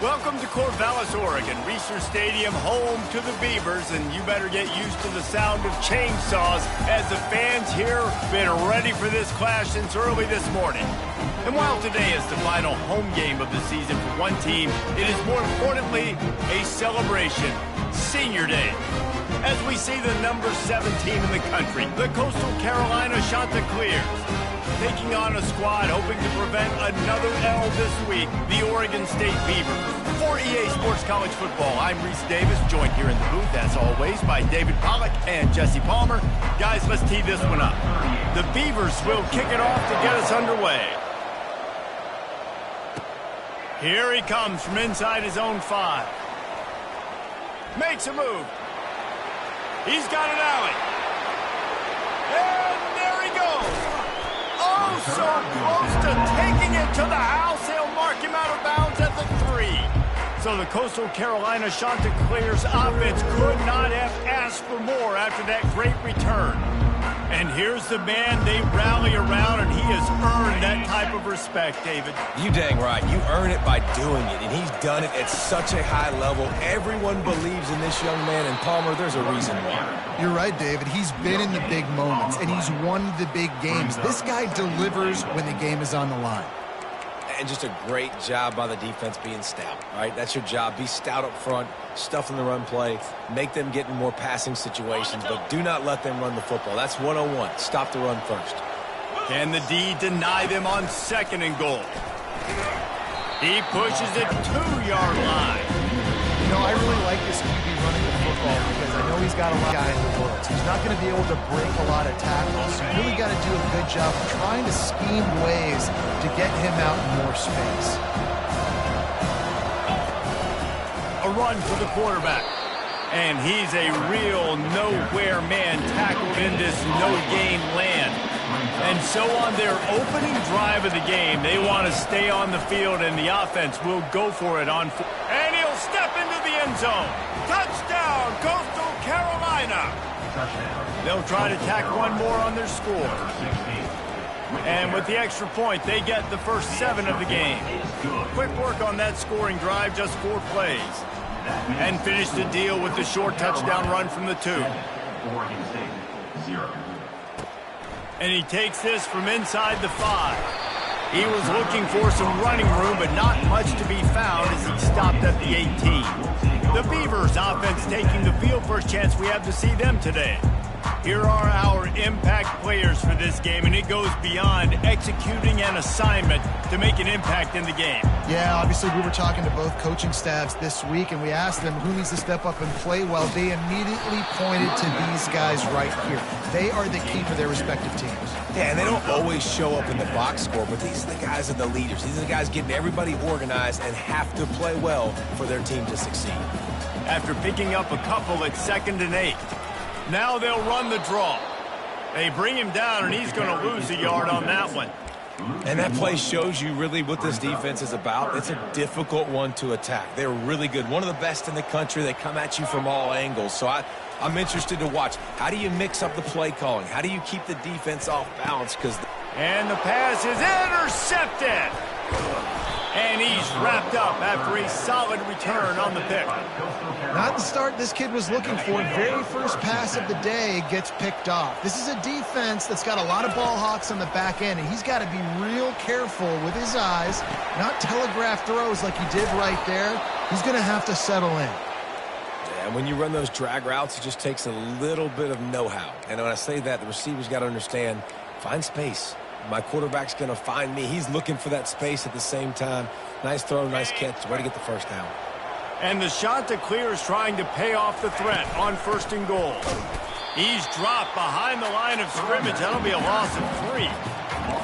Welcome to Corvallis, Oregon, Reser Stadium, home to the Beavers, and you better get used to the sound of chainsaws as the fans here have been ready for this clash since early this morning. And while today is the final home game of the season for one team, it is more importantly a celebration, Senior Day. As we see the number 17 in the country, the Coastal Carolina Chanticleers, taking on a squad hoping to prevent another L this week, the Oregon State Beavers. For EA Sports College Football, I'm Reese Davis, joined here in the booth, as always, by David Pollack and Jesse Palmer. Guys, let's tee this one up. The Beavers will kick it off to get us underway. Here he comes from inside his own 5. Makes a move. He's got an alley. And there he goes. Oh, so close to taking it to the house. They'll mark him out of bounds at the 3. So the Coastal Carolina Chanticleers offense could not have asked for more after that great return. And here's the man they rally around, and he has earned that type of respect, David. You dang right. You earn it by doing it, and he's done it at such a high level. Everyone believes in this young man, and Palmer, there's a reason why. You're right, David. He's been in the big moments, and he's won the big games. This guy delivers when the game is on the line. And just a great job by the defense being stout, right? That's your job. Be stout up front, stuff in the run play, make them get in more passing situations, but do not let them run the football. That's 101. Stop the run first. Can the D deny them on 2nd and goal? He pushes it 2-yard line. You know, I really like this QB running the football because I know he's got a lot of guys in the world. So he's not going to be able to break a lot of tackles. So you really got to do a good job of trying to scheme ways to get him out in more space. A run for the quarterback. And he's a real nowhere man tackled in this no-gain land. And so on their opening drive of the game, they want to stay on the field, and the offense will go for it on. And he'll step into the end zone. Touchdown, Coastal Carolina. They'll try to tack one more on their score. And with the extra point, they get the first 7 of the game. Quick work on that scoring drive, just 4 plays. And finish the deal with the short touchdown run from the 2. And he takes this from inside the 5. He was looking for some running room, but not much to be found as he stopped at the 18. The Beavers offense taking the field. First chance we have to see them today. Here are our impact players for this game, and it goes beyond executing an assignment to make an impact in the game. Yeah, obviously we were talking to both coaching staffs this week, and we asked them who needs to step up and play well. They immediately pointed to these guys right here. They are the key for their respective teams. Yeah, and they don't always show up in the box score, but these are the guys that are the leaders. These are the guys getting everybody organized and have to play well for their team to succeed. After picking up a couple at 2nd and 8. Now they'll run the draw. They bring him down, and he's going to lose a yard on that one. And that play shows you really what this defense is about. It's a difficult one to attack. They're really good. One of the best in the country. They come at you from all angles. So I'm interested to watch. How do you mix up the play calling? How do you keep the defense off balance? And the pass is intercepted. And he's wrapped up after a solid return on the pick. Not the start this kid was looking for. Very first pass of the day gets picked off. This is a defense that's got a lot of ball hawks on the back end, and he's got to be real careful with his eyes, not telegraph throws like he did right there. He's going to have to settle in. Yeah, and when you run those drag routes, it just takes a little bit of know-how. And when I say that, the receiver's got to understand, find space. My quarterback's going to find me. He's looking for that space at the same time. Nice throw, nice catch. Way to get the first down. And the Chanticleers trying to pay off the threat on 1st and goal. He's dropped behind the line of scrimmage. That'll be a loss of 3.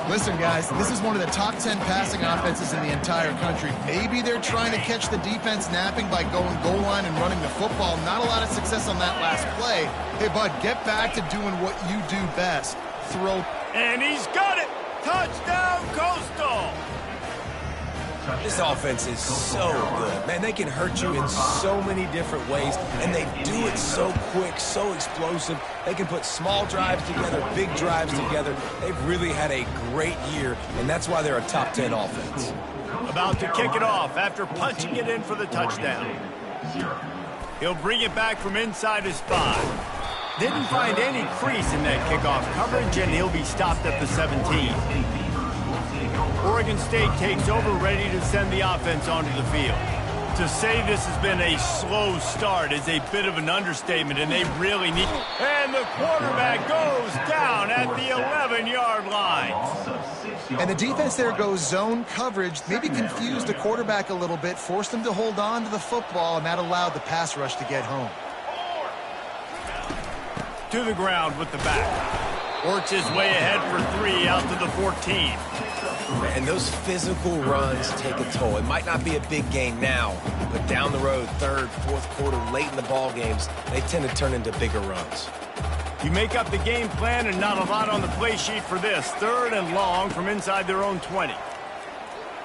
Listen, guys, this is one of the top 10 passing offenses in the entire country. Maybe they're trying to catch the defense napping by going goal line and running the football. Not a lot of success on that last play. Hey, bud, get back to doing what you do best. Throw. And he's got it. Touchdown, Coastal. This offense is so good. Man, they can hurt you in so many different ways, and they do it so quick, so explosive. They can put small drives together, big drives together. They've really had a great year, and that's why they're a top 10 offense. About to kick it off after punching it in for the touchdown. He'll bring it back from inside his 5. Didn't find any crease in that kickoff coverage, and he'll be stopped at the 17. Oregon State takes over, ready to send the offense onto the field. To say this has been a slow start is a bit of an understatement, and they really need... And the quarterback goes down at the 11-yard line. And the defense there goes zone coverage, maybe confused the quarterback a little bit, forced him to hold on to the football, and that allowed the pass rush to get home. To the ground with the back. Works his way ahead for 3 out to the 14. And those physical runs take a toll. It might not be a big game now, but down the road, third, fourth quarter, late in the ball games, they tend to turn into bigger runs. You make up the game plan and not a lot on the play sheet for this. 3rd and long from inside their own 20.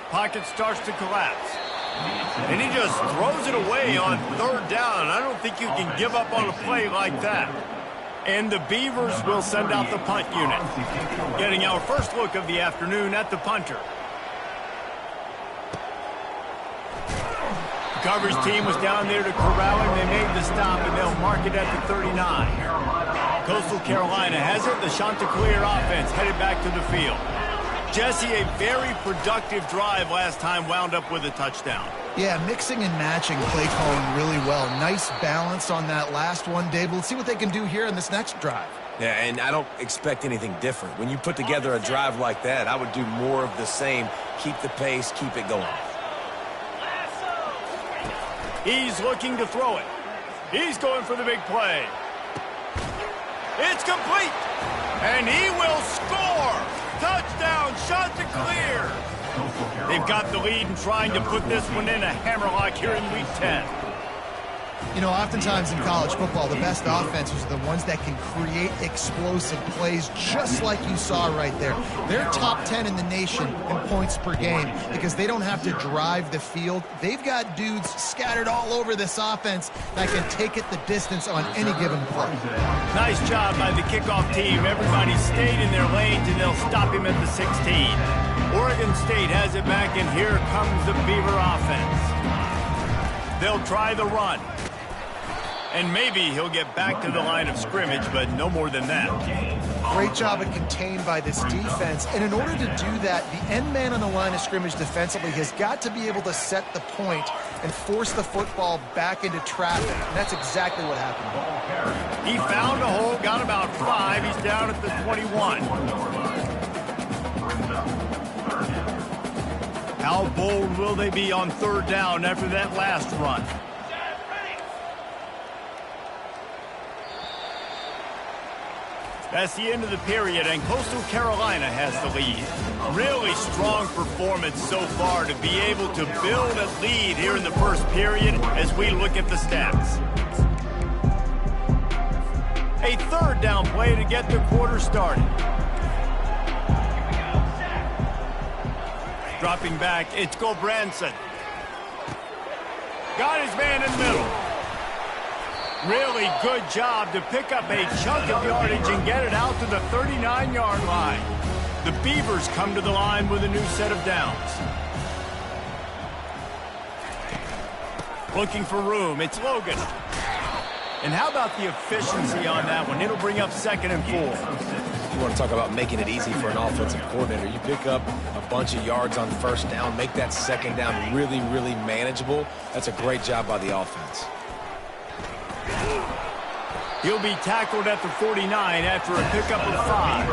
Pocket starts to collapse. And he just throws it away on 3rd down. I don't think you can give up on a play like that. And the Beavers will send out the punt unit. Getting our first look of the afternoon at the punter. The coverage team was down there to corral him. They made the stop, and they'll mark it at the 39. Coastal Carolina has it. The Chanticleer offense headed back to the field. Jesse, a very productive drive last time, wound up with a touchdown. Yeah, mixing and matching play calling really well. Nice balance on that last one, Dave. Let's see what they can do here in this next drive. Yeah, and I don't expect anything different. When you put together a drive like that, I would do more of the same. Keep the pace, keep it going. He's looking to throw it. He's going for the big play. It's complete. And he will score. Touchdown, Chanticleer. They've got the lead and trying to put this one in a hammerlock here in Week 10. You know, oftentimes in college football, the best offenses are the ones that can create explosive plays, just like you saw right there. They're top 10 in the nation in points per game because they don't have to drive the field. They've got dudes scattered all over this offense that can take it the distance on any given play. Nice job by the kickoff team. Everybody stayed in their lanes, and they'll stop him at the 16. Oregon State has it back, and here comes the Beaver offense. They'll try the run. And maybe he'll get back to the line of scrimmage, but no more than that. Great job of contained by this defense. And in order to do that, the end man on the line of scrimmage defensively has got to be able to set the point and force the football back into traffic. And that's exactly what happened. He found a hole, got about 5. He's down at the 21. How bold will they be on 3rd down after that last run? That's the end of the period, and Coastal Carolina has the lead. Really strong performance so far to be able to build a lead here in the first period as we look at the stats. A 3rd down play to get the quarter started. Dropping back, it's Gulbranson. Got his man in the middle. Really good job to pick up a chunk of yardage and get it out to the 39-yard line. The Beavers come to the line with a new set of downs. Looking for room, it's Logan. And how about the efficiency on that one? It'll bring up 2nd and 4. You want to talk about making it easy for an offensive coordinator. You pick up a bunch of yards on 1st down, make that 2nd down really, really manageable. That's a great job by the offense. He'll be tackled at the 49 after a pickup of 5.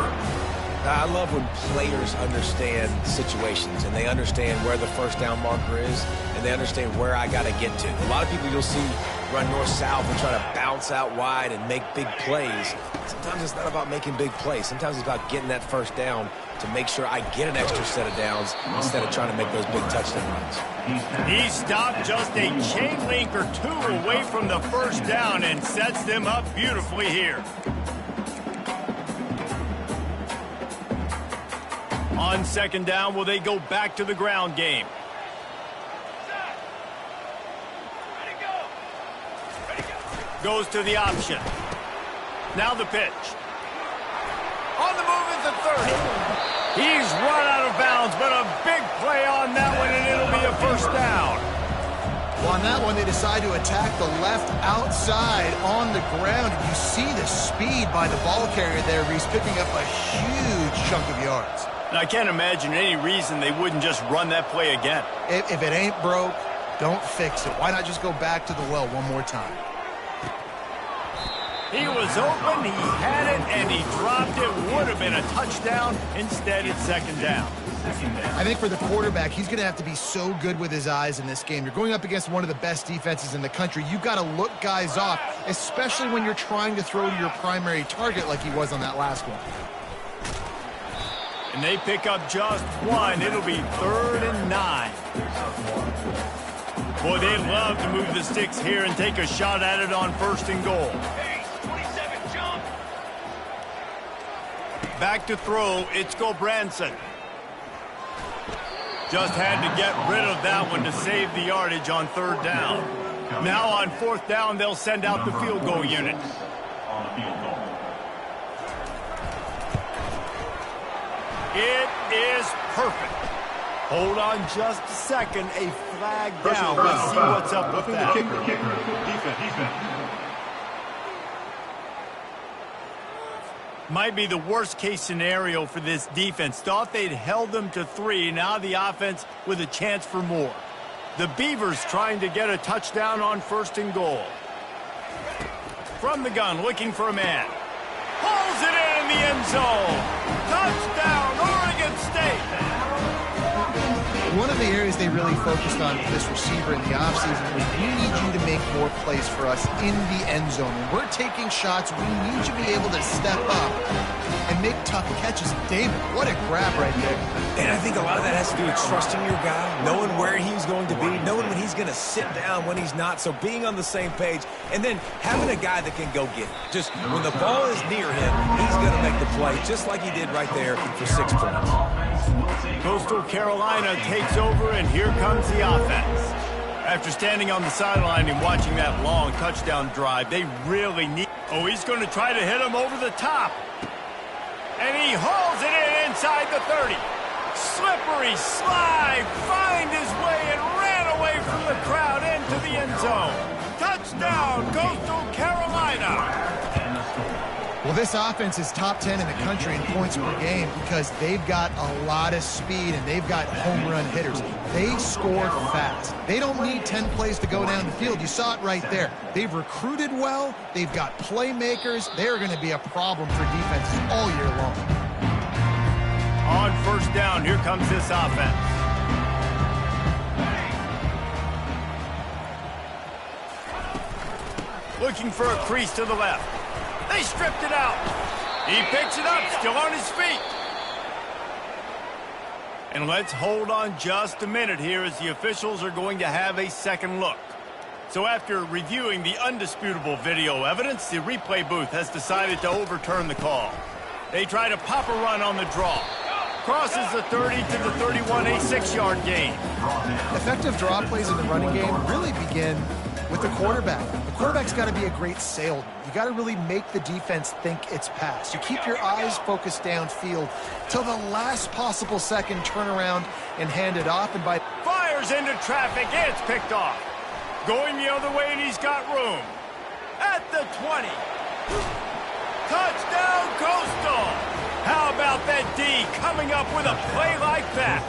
I love when players understand situations and they understand where the 1st down marker is and they understand where I got to get to. A lot of people you'll see run north-south and try to bounce out wide and make big plays. Sometimes it's not about making big plays. Sometimes it's about getting that 1st down to make sure I get an extra set of downs instead of trying to make those big touchdown runs. He stopped just a chain link or 2 away from the 1st down and sets them up beautifully here. On 2nd down, will they go back to the ground game? Goes to the option. Now the pitch. On the move is the 30. He's run out of bounds, but a big play on that one, and it'll a first down. Well, on that one, they decide to attack the left outside on the ground. And you see the speed by the ball carrier there. He's picking up a huge chunk of yards. And I can't imagine any reason they wouldn't just run that play again. If it ain't broke, don't fix it. Why not just go back to the well one more time? He was open, he had it, and he dropped it. Would have been a touchdown. Instead, it's second down. I think for the quarterback, he's going to have to be so good with his eyes in this game. You're going up against one of the best defenses in the country. You've got to look guys off, especially when you're trying to throw to your primary target like he was on that last one. And they pick up just one. It'll be 3rd and 9. Boy, they'd love to move the sticks here and take a shot at it on 1st and goal. Back to throw, it's Gulbranson. Just had to get rid of that one to save the yardage on 3rd down. Now on 4th down, they'll send out the field goal unit. It is perfect. Hold on just a second. A flag down. Let's see what's up with that. Defense. Might be the worst case scenario for this defense. Thought they'd held them to 3. Now the offense with a chance for more. The Beavers trying to get a touchdown on 1st and goal. From the gun, looking for a man. Pulls it in the end zone. Touchdown, Oregon State. One of the areas they really focused on for this receiver in the offseason was we need you to make more plays for us in the end zone. When we're taking shots, we need you to be able to step up and make tough catches. David, what a grab right there. And I think a lot of that has to do with trusting your guy, knowing where he's going to be, knowing when he's going to sit down, when he's not. So being on the same page, and then having a guy that can go get it. Just when the ball is near him, he's going to make the play, just like he did right there for 6 points. Coastal Carolina takes over, and here comes the offense. After standing on the sideline and watching that long touchdown drive, they really need... Oh, he's going to try to hit him over the top. And he hauls it in inside the 30. Slippery slide, find his way and ran away from the crowd into the end zone. Touchdown, Coastal Carolina. Well, this offense is top 10 in the country in points per game because they've got a lot of speed and they've got home run hitters. They score fast. They don't need 10 plays to go down the field. You saw it right there. They've recruited well. They've got playmakers. They're going to be a problem for defenses all year long. On 1st down, here comes this offense. Looking for a crease to the left. They stripped it out. He picks it up, still on his feet. And let's hold on just a minute here as the officials are going to have a second look. So after reviewing the undisputable video evidence, the replay booth has decided to overturn the call. They try to pop a run on the draw. Crosses the 30 to the 31, a 6-yard gain. Effective draw plays in the running game really begin with the quarterback. The quarterback's got to be a great salesman. You got to really make the defense think it's pass. You keep your eyes focused downfield till the last possible second, turn around and hand it off. And by fires into traffic, it's picked off. Going the other way, and he's got room. At the 20. Touchdown, Coastal. How about that D coming up with a play like that?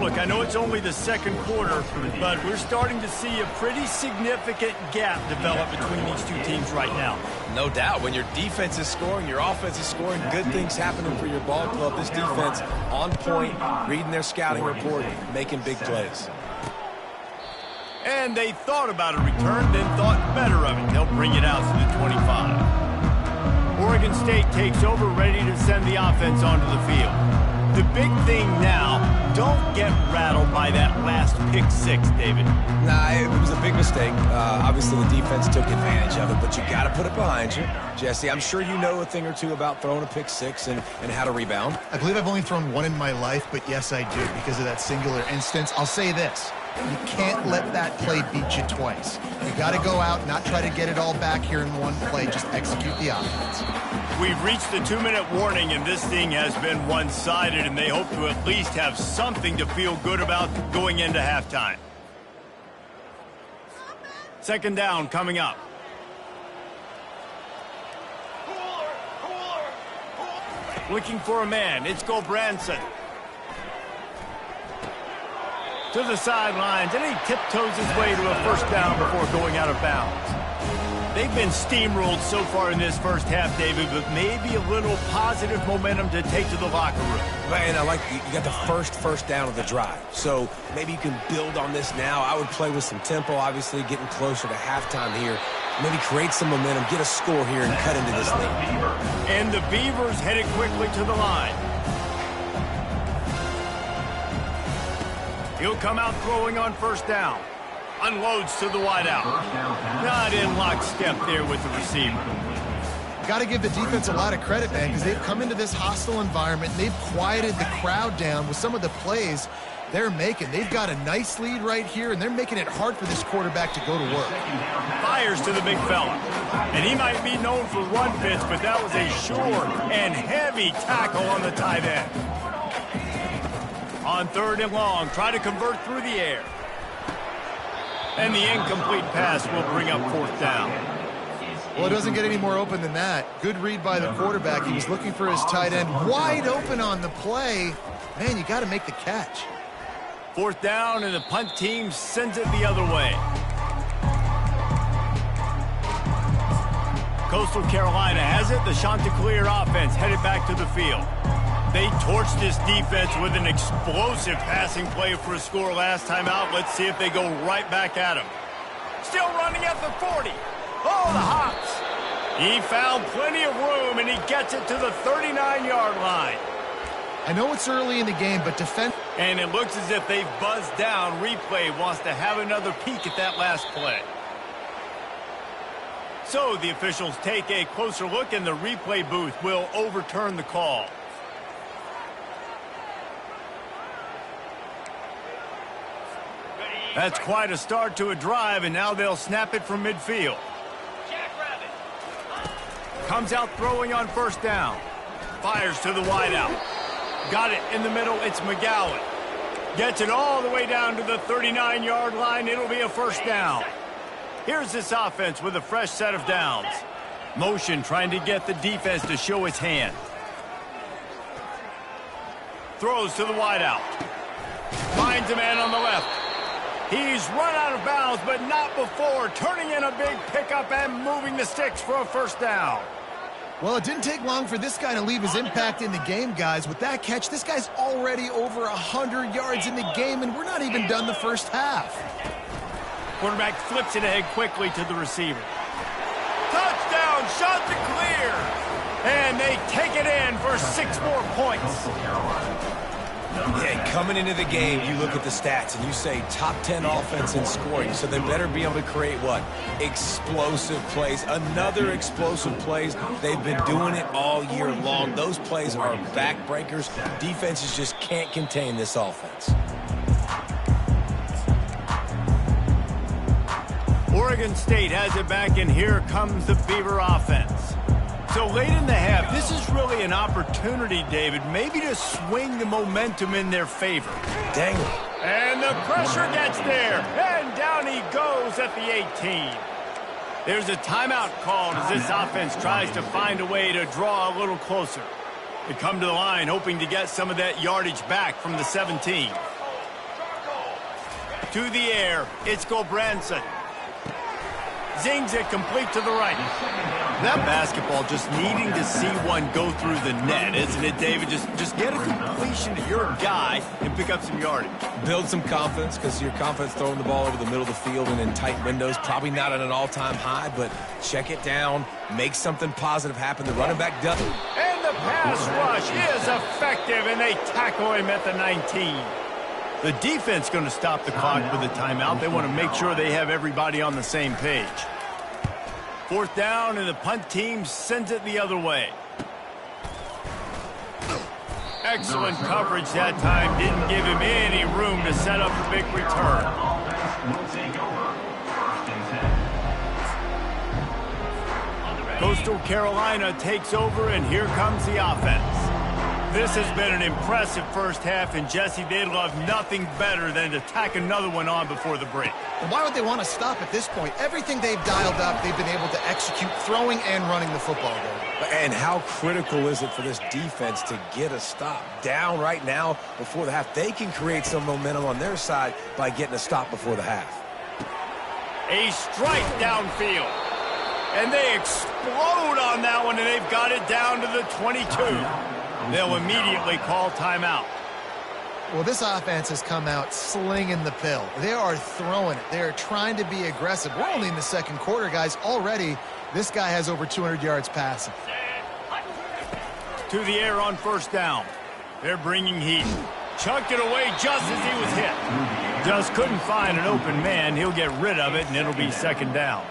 Look, I know it's only the second quarter, but we're starting to see a pretty significant gap develop between these two teams right now. No doubt. When your defense is scoring, your offense is scoring, good things happening for your ball club. This defense on point, reading their scouting report, making big plays. And they thought about a return, then thought better of it. They'll bring it out to the 25. Oregon State takes over, ready to send the offense onto the field. The big thing now, don't get rattled by that last pick-6, David. Nah, it was a big mistake. Obviously, the defense took advantage of it, but you got to put it behind you. Jesse, I'm sure you know a thing or two about throwing a pick-6 and how to rebound. I believe I've only thrown one in my life, but yes, I do because of that singular instance. I'll say this. You can't let that play beat you twice. You got to go out, not try to get it all back here in one play. Just execute the offense. We've reached the 2-minute warning, and this thing has been one-sided, and they hope to at least have something to feel good about going into halftime. Second down coming up. Looking for a man. It's Gulbranson. To the sidelines, and he tiptoes his way to a first down before going out of bounds. They've been steamrolled so far in this first half, David, but maybe a little positive momentum to take to the locker room. Man, I like you got the first down of the drive. So maybe you can build on this now. I would play with some tempo, obviously, getting closer to halftime here. Maybe create some momentum, get a score here, and cut into this lead. And the Beavers headed quickly to the line. He'll come out throwing on first down. Unloads to the wideout. Not in lockstep there with the receiver. Got to give the defense a lot of credit, man, because they've come into this hostile environment. And they've quieted the crowd down with some of the plays they're making. They've got a nice lead right here, and they're making it hard for this quarterback to go to work. Fires to the big fella. And he might be known for run fits, but that was a short and heavy tackle on the tight end. On third and long, try to convert through the air. And the incomplete pass will bring up fourth down. Well, it doesn't get any more open than that. Good read by the quarterback. He was looking for his tight end. Wide open on the play. Man, you got to make the catch. Fourth down, and the punt team sends it the other way. Coastal Carolina has it. The Chanticleer offense headed back to the field. They torched this defense with an explosive passing play for a score last time out. Let's see if they go right back at him. Still running at the 40. Oh, the hops. He found plenty of room, and he gets it to the 39-yard line. I know it's early in the game, but defense... And it looks as if they've buzzed down. Replay wants to have another peek at that last play. So the officials take a closer look, and the replay booth will overturn the call. That's quite a start to a drive, and now they'll snap it from midfield. Comes out throwing on first down. Fires to the wideout. Got it in the middle. It's McGowan. Gets it all the way down to the 39-yard line. It'll be a first down. Here's this offense with a fresh set of downs. Motion trying to get the defense to show its hand. Throws to the wideout. Finds a man on the left. He's run out of bounds, but not before turning in a big pickup and moving the sticks for a first down. Well, it didn't take long for this guy to leave his impact in the game, guys. With that catch, this guy's already over 100 yards in the game, and we're not even done the first half. Quarterback flips it ahead quickly to the receiver. Touchdown, Chanticleer! And they take it in for 6 more points. Yeah, coming into the game, you look at the stats and you say top 10 offense in scoring, so they better be able to create what? Explosive plays. Another explosive plays. They've been doing it all year long. Those plays are backbreakers. Defenses just can't contain this offense. Oregon State has it back, and here comes the Beaver offense. So late in the half, this is really an opportunity, David, maybe to swing the momentum in their favor. Dang it. And the pressure gets there, and down he goes at the 18. There's a timeout called as this offense tries to find a way to draw a little closer. They come to the line hoping to get some of that yardage back from the 17. To the air, it's Gulbranson. Zings it complete to the right. That basketball just needing to see one go through the net, isn't it, David? Just get a completion to your guy and pick up some yardage. Build some confidence, because your confidence throwing the ball over the middle of the field and in tight windows, probably not at an all-time high, but check it down, make something positive happen. The running back does it. And the pass rush is effective, and they tackle him at the 19. The defense going to stop the clock with a timeout. They want to make sure they have everybody on the same page. Fourth down, and the punt team sends it the other way. Excellent coverage that time. Didn't give him any room to set up a big return. Coastal Carolina takes over, and here comes the offense. This has been an impressive first half, and Jesse, they'd love nothing better than to tack another one on before the break. And why would they want to stop at this point? Everything they've dialed up, they've been able to execute, throwing and running the football game. And how critical is it for this defense to get a stop? Down right now before the half. They can create some momentum on their side by getting a stop before the half. A strike downfield. And they explode on that one, and they've got it down to the 22. They'll immediately call timeout. Well, this offense has come out slinging the pill. They are throwing it. They are trying to be aggressive. We're only in the second quarter, guys. Already, this guy has over 200 yards passing. To the air on first down. They're bringing heat. Chucked it away just as he was hit. Just couldn't find an open man. He'll get rid of it, and it'll be second down.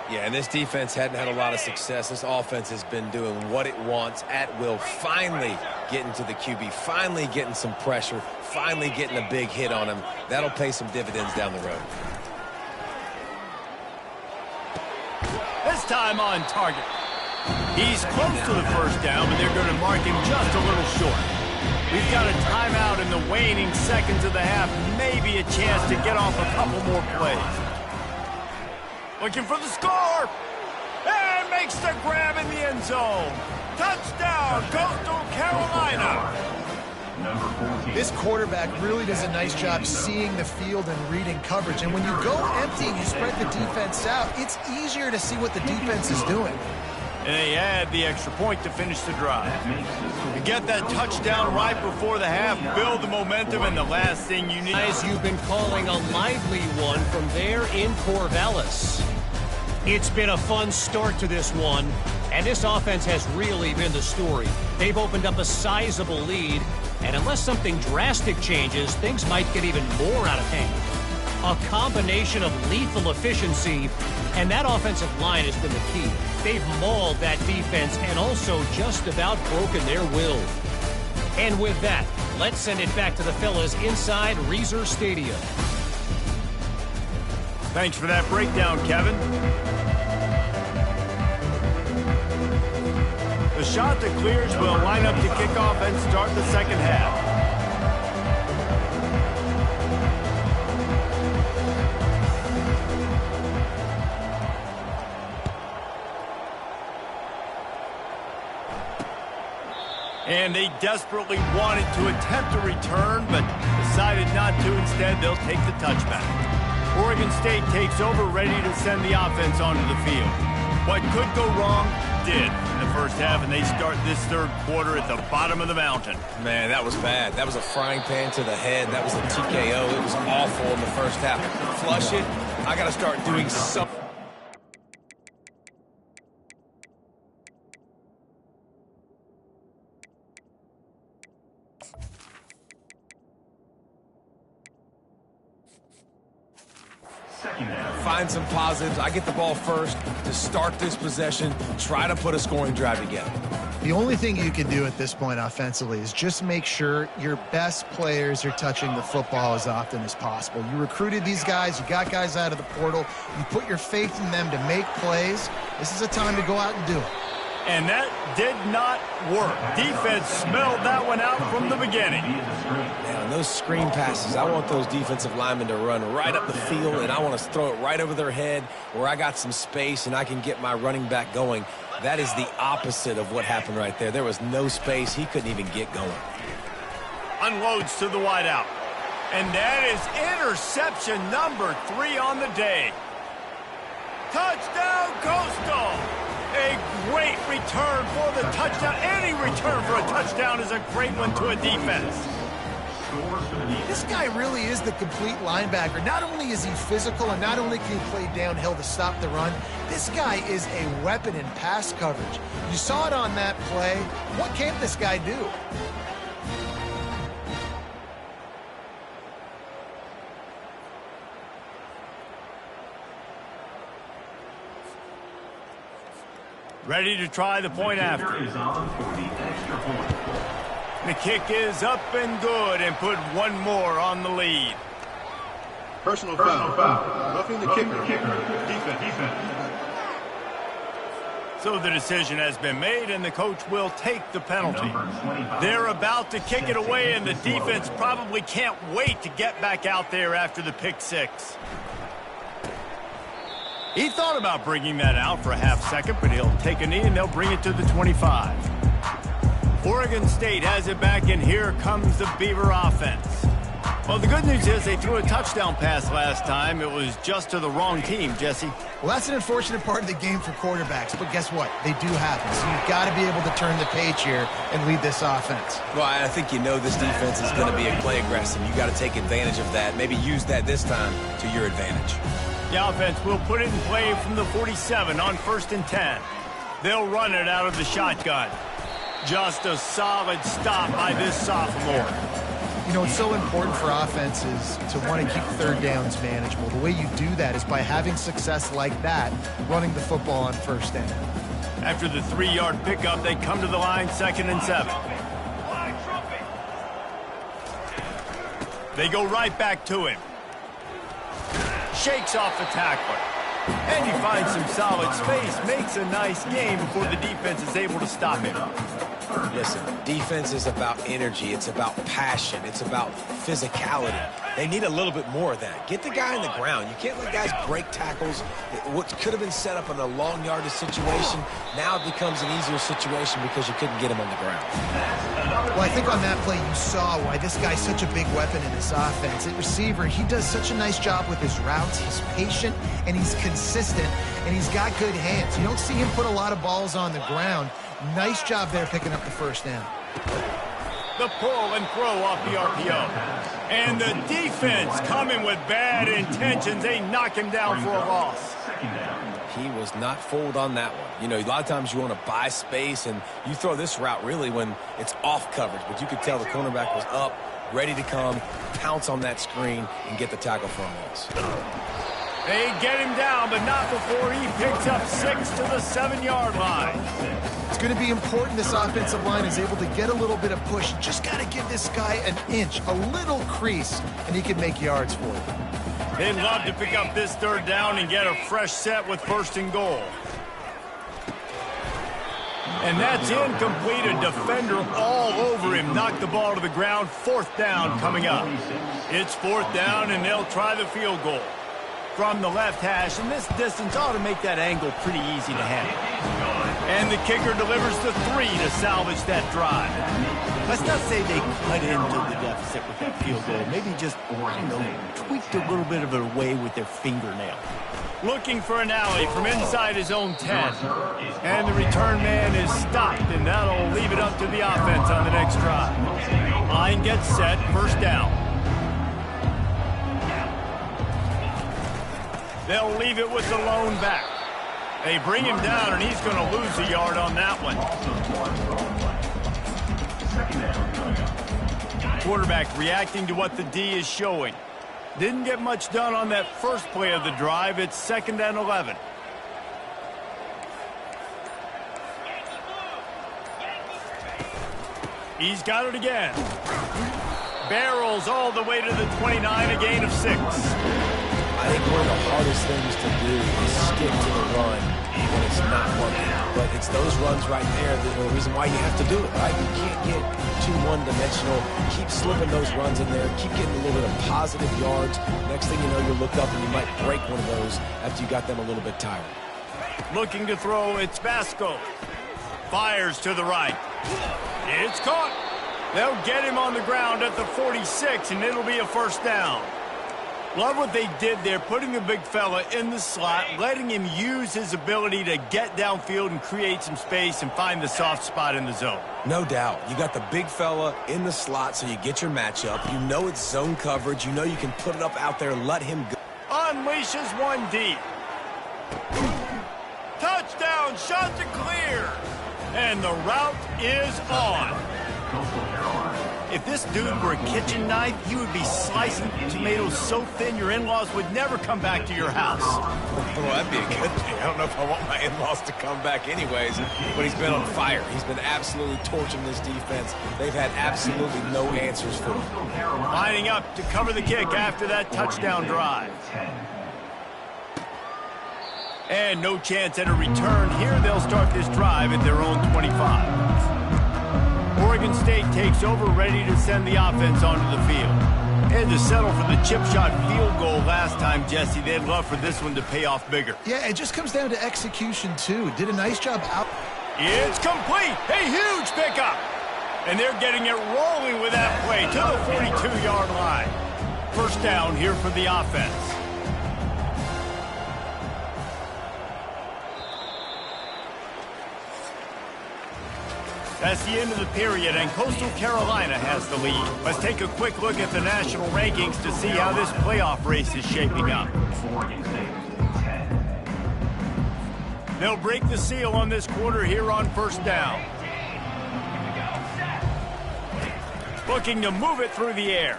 Yeah, and this defense hadn't had a lot of success. This offense has been doing what it wants at will. Finally getting to the QB, finally getting some pressure, finally getting a big hit on him. That'll pay some dividends down the road. This time on target. He's close to the first down, but they're going to mark him just a little short. We've got a timeout in the waning seconds of the half. Maybe a chance to get off a couple more plays. Looking for the score. And makes the grab in the end zone. Touchdown, Coastal Carolina. This quarterback really does a nice job seeing the field and reading coverage. And when you go empty and you spread the defense out, it's easier to see what the defense is doing. And they add the extra point to finish the drive. You get that touchdown right before the half, build the momentum, and the last thing you need. Guys, you've been calling a lively one from there in Corvallis. It's been a fun start to this one, and this offense has really been the story. They've opened up a sizable lead, and unless something drastic changes, things might get even more out of hand. A combination of lethal efficiency, and that offensive line has been the key. They've mauled that defense and also just about broken their will. And with that, let's send it back to the fellas inside Reser Stadium. Thanks for that breakdown, Kevin. The shot that clears will line up to kick off and start the second half. And they desperately wanted to attempt a return, but decided not to. Instead, they'll take the touchback. Oregon State takes over, ready to send the offense onto the field. What could go wrong did in the first half, and they start this third quarter at the bottom of the mountain. Man, that was bad. That was a frying pan to the head. That was a TKO. It was awful in the first half. Flush it. I got to start doing something. Find some positives. I get the ball first to start this possession, try to put a scoring drive together. The only thing you can do at this point offensively is just make sure your best players are touching the football as often as possible. You recruited these guys. You got guys out of the portal. You put your faith in them to make plays. This is a time to go out and do it. And that did not work. Defense smelled that one out from the beginning. Man, those screen passes, I want those defensive linemen to run right up the field, and I want to throw it right over their head where I got some space and I can get my running back going. That is the opposite of what happened right there. There was no space. He couldn't even get going. Unloads to the wideout. And that is interception number 3 on the day. Touchdown, Coastal! A great return for the touchdown. Any return for a touchdown is a great one to a defense. This guy really is the complete linebacker. Not only is he physical and not only can he play downhill to stop the run, this guy is a weapon in pass coverage. You saw it on that play. What can't this guy do? Ready to try the point after. The kick is up and good, and put one more on the lead. Personal foul. Roughing the kicker. Defense. So the decision has been made, and the coach will take the penalty. They're about to kick it away, and the defense probably can't wait to get back out there after the pick six. He thought about bringing that out for a half second, but he'll take a knee, and they'll bring it to the 25. Oregon State has it back, and here comes the Beaver offense. Well, the good news is they threw a touchdown pass last time. It was just to the wrong team, Jesse. Well, that's an unfortunate part of the game for quarterbacks, but guess what? They do happen. So you've got to be able to turn the page here and lead this offense. Well, I think you know this defense is going to be a play aggressive. You got to take advantage of that. Maybe use that this time to your advantage. The offense will put it in play from the 47 on 1st and 10. They'll run it out of the shotgun. Just a solid stop by this sophomore. You know, it's so important for offenses to want to keep third downs manageable. The way you do that is by having success like that, running the football on 1st down. After the 3-yard pickup, they come to the line 2nd and 7. They go right back to him. Shakes off the tackler. And he finds some solid space, makes a nice game before the defense is able to stop him. Listen, defense is about energy. It's about passion. It's about physicality. They need a little bit more of that. Get the guy on the ground. You can't let guys break tackles. What could have been set up in a long yardage situation now becomes an easier situation because you couldn't get him on the ground. Well, I think on that play you saw why this guy's such a big weapon in this offense. At receiver, he does such a nice job with his routes. He's patient, and he's consistent, and he's got good hands. You don't see him put a lot of balls on the ground. Nice job there picking up the 1st down. The pull and throw off the RPO. And the defense coming with bad intentions. They knock him down for a loss. He was not fooled on that one. You know, a lot of times you want to buy space, and you throw this route really when it's off coverage. But you could tell the cornerback was up, ready to come, pounce on that screen, and get the tackle for a loss. They get him down, but not before he picks up 6 to the 7-yard line. It's going to be important this offensive line is able to get a little bit of push. Just got to give this guy an inch, a little crease, and he can make yards for you. They'd love to pick up this 3rd down and get a fresh set with 1st and goal. And that's incomplete. A defender all over him. Knocked the ball to the ground. 4th down coming up. It's 4th down, and they'll try the field goal from the left hash, and this distance ought to make that angle pretty easy to handle. And the kicker delivers the 3 to salvage that drive. Let's not say they cut into the deficit with that field goal. Maybe just, tweaked a little bit of it away with their fingernail. Looking for an alley from inside his own 10. And the return man is stopped, and that'll leave it up to the offense on the next drive. Line gets set, 1st down. They'll leave it with the lone back. They bring him down, and he's going to lose a yard on that one. Quarterback reacting to what the D is showing. Didn't get much done on that first play of the drive. It's 2nd and 11. He's got it again. Barrels all the way to the 29, a gain of 6. I think one of the hardest things to do is stick to the run when it's not working. But it's those runs right there that are the reason why you have to do it, right? You can't get too one-dimensional. Keep slipping those runs in there. Keep getting a little bit of positive yards. Next thing you know, you'll look up and you might break one of those after you got them a little bit tired. Looking to throw, it's Vasco. Fires to the right. It's caught. They'll get him on the ground at the 46, and it'll be a 1st down. Love what they did there, putting the big fella in the slot, letting him use his ability to get downfield and create some space and find the soft spot in the zone. No doubt. You got the big fella in the slot so you get your matchup. You know it's zone coverage. You know you can put it up out there and let him go. Unleashes one deep. Touchdown, shot to clear. And the route is on. If this dude were a kitchen knife, you would be slicing tomatoes so thin your in-laws would never come back to your house. Well, that'd be a good thing. I don't know if I want my in-laws to come back anyways, but he's been on fire. He's been absolutely torching this defense. They've had absolutely no answers for him. Lining up to cover the kick after that touchdown drive. And no chance at a return here. They'll start this drive at their own 25. Oregon State takes over, ready to send the offense onto the field. And to settle for the chip shot field goal last time, Jesse, they'd love for this one to pay off bigger. Yeah, it just comes down to execution, too. Did a nice job out. It's complete. A huge pickup. And they're getting it rolling with that play to the 42-yard line. First down here for the offense. That's the end of the period, and Coastal Carolina has the lead. Let's take a quick look at the national rankings to see how this playoff race is shaping up. They'll break the seal on this quarter here on first down. Looking to move it through the air.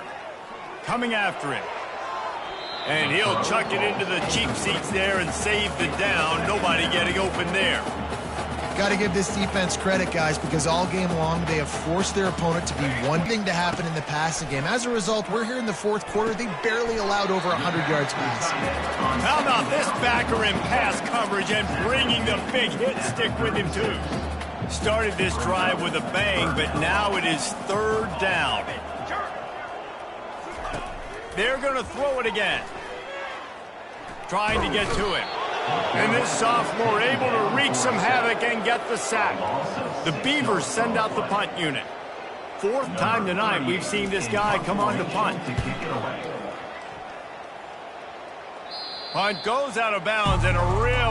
Coming after it. And he'll chuck it into the cheap seats there and save the down. Nobody getting open there. Got to give this defense credit, guys, because all game long they have forced their opponent to be one thing to happen in the passing game. As a result, we're here in the fourth quarter. They barely allowed over 100 yards passing. How about this backer in pass coverage and bringing the big hit stick with him, too? Started this drive with a bang, but now it is third down. They're going to throw it again. Trying to get to it. And this sophomore able to wreak some havoc and get the sack. The Beavers send out the punt unit. Fourth time tonight we've seen this guy come on to punt. Punt goes out of bounds and a really